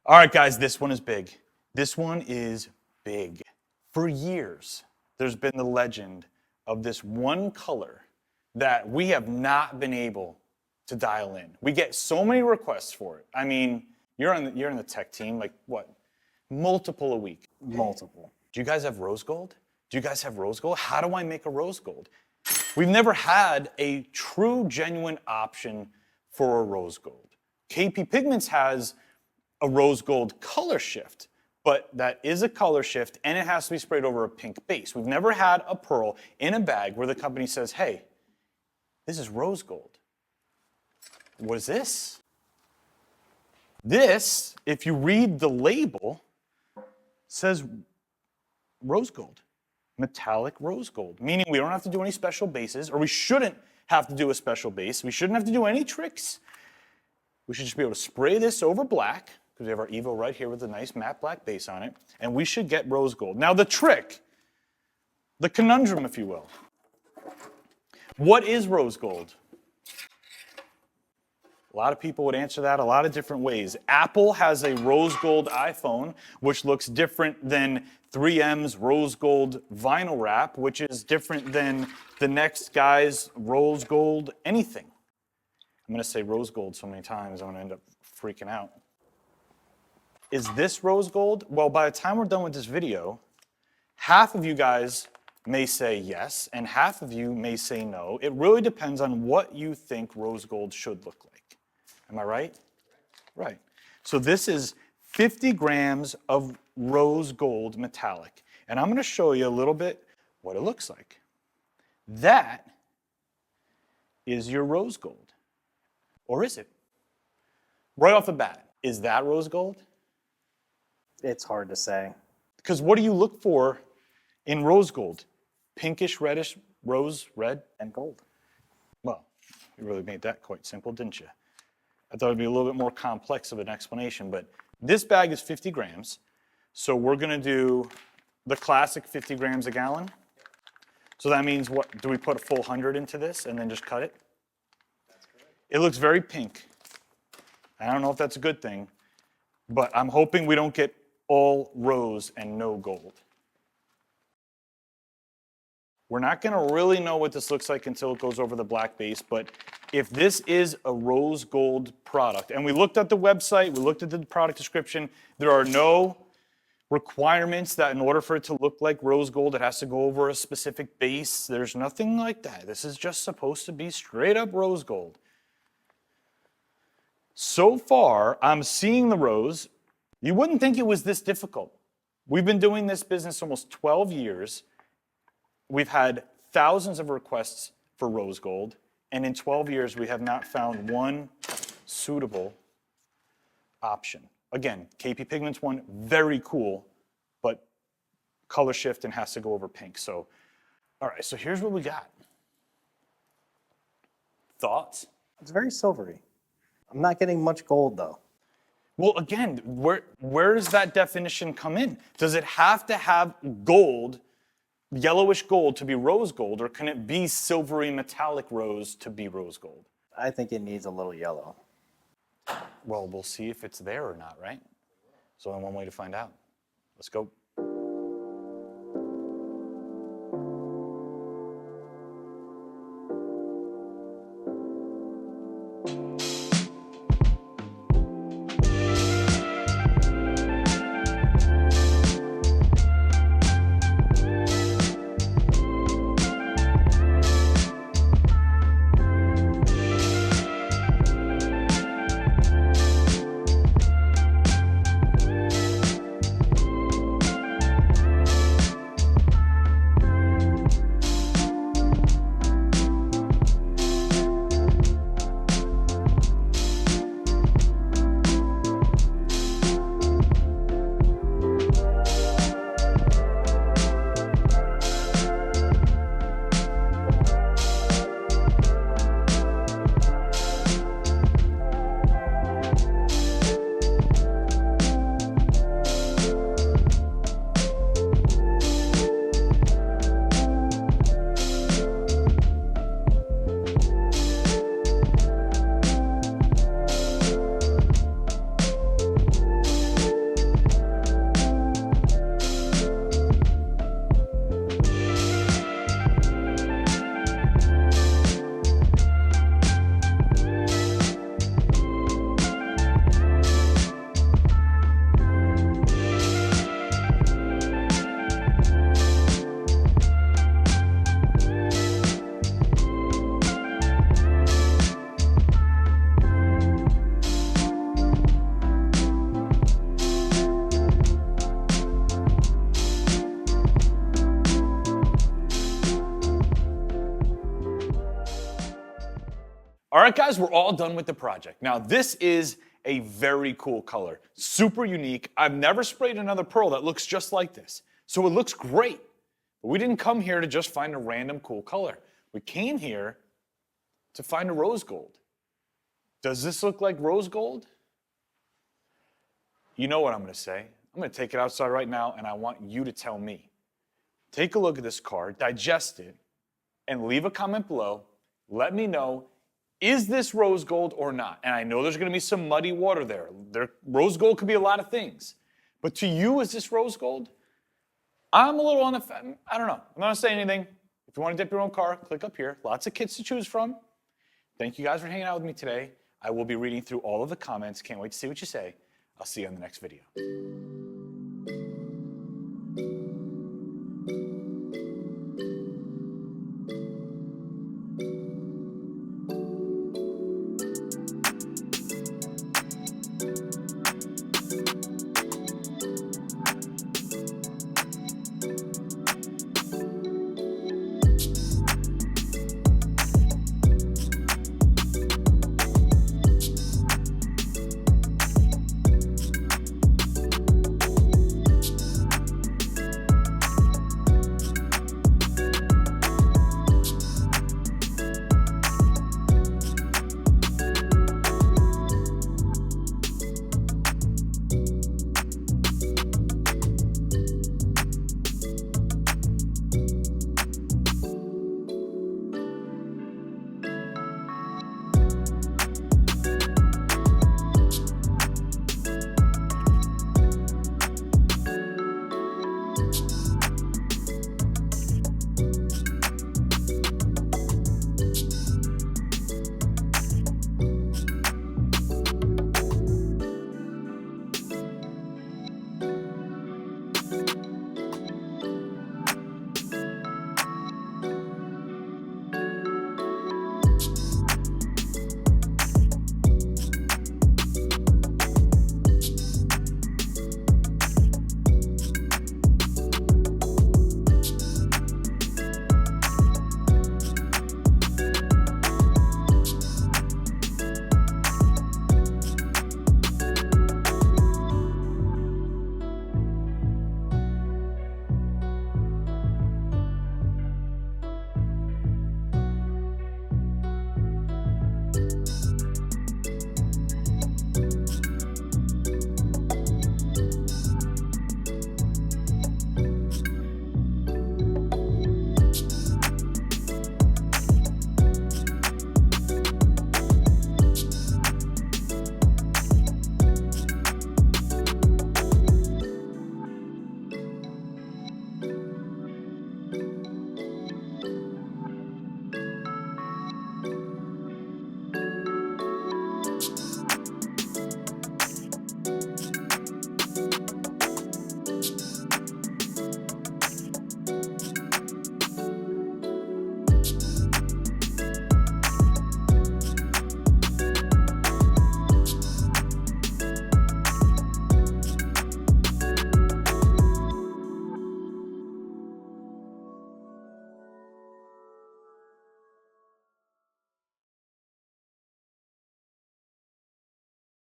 All right, guys, this one is big. This one is big. For years, there's been the legend of this one color that we have not been able to dial in. We get so many requests for it. I mean, you're in the tech team, like what? Multiple a week. Multiple. Do you guys have rose gold? Do you guys have rose gold? How do I make a rose gold? We've never had a true, genuine option for a rose gold. KP Pigments has a rose gold color shift, but that is a color shift and it has to be sprayed over a pink base. We've never had a pearl in a bag where the company says, hey, this is rose gold. What is this? This, if you read the label, says rose gold, metallic rose gold, meaning we don't have to do any special bases, or we shouldn't have to do a special base. We shouldn't have to do any tricks. We should just be able to spray this over black, because we have our Evo right here with a nice matte black base on it, and we should get rose gold. Now the trick, the conundrum, if you will. What is rose gold? A lot of people would answer that a lot of different ways. Apple has a rose gold iPhone, which looks different than 3M's rose gold vinyl wrap, which is different than the next guy's rose gold anything. I'm going to say rose gold so many times, I'm going to end up freaking out. Is this rose gold? Well, by the time we're done with this video, half of you guys may say yes, and half of you may say no. It really depends on what you think rose gold should look like. Am I right? Right. So this is 50 grams of rose gold metallic. And I'm going to show you a little bit what it looks like. That is your rose gold. Or is it? Right off the bat, is that rose gold? It's hard to say. Because what do you look for in rose gold? Pinkish, reddish, rose, red? And gold. Well, you really made that quite simple, didn't you? I thought it'd be a little bit more complex of an explanation, but this bag is 50 grams. So we're gonna do the classic 50 grams a gallon. So that means what, do we put a full 100 into this and then just cut it? That's correct. It looks very pink. I don't know if that's a good thing, but I'm hoping we don't get all rose and no gold. We're not gonna really know what this looks like until it goes over the black base, but if this is a rose gold product, and we looked at the website, we looked at the product description, there are no requirements that in order for it to look like rose gold, it has to go over a specific base. There's nothing like that. This is just supposed to be straight up rose gold. So far, I'm seeing the rose. You wouldn't think it was this difficult. We've been doing this business almost 12 years. We've had thousands of requests for rose gold, and in 12 years, we have not found one suitable option. Again, KP Pigments one, very cool, but color shift and has to go over pink. So, all right, so here's what we got. Thoughts? It's very silvery. I'm not getting much gold though. Well, again, where does that definition come in? Does it have to have gold, yellowish gold to be rose gold, or can it be silvery metallic rose to be rose gold? I think it needs a little yellow. Well, we'll see if it's there or not, right? There's only one way to find out. Let's go. All right, guys, we're all done with the project. Now, this is a very cool color, super unique. I've never sprayed another pearl that looks just like this. So it looks great. But we didn't come here to just find a random cool color. We came here to find a rose gold. Does this look like rose gold? You know what I'm gonna say. I'm gonna take it outside right now and I want you to tell me. Take a look at this card, digest it, and leave a comment below. Let me know, is this rose gold or not? And I know there's gonna be some muddy water there. Rose gold could be a lot of things. But to you, is this rose gold? I'm a little on the fence. I don't know. I'm not gonna say anything. If you wanna dip your own car, click up here. Lots of kits to choose from. Thank you guys for hanging out with me today. I will be reading through all of the comments. Can't wait to see what you say. I'll see you on the next video.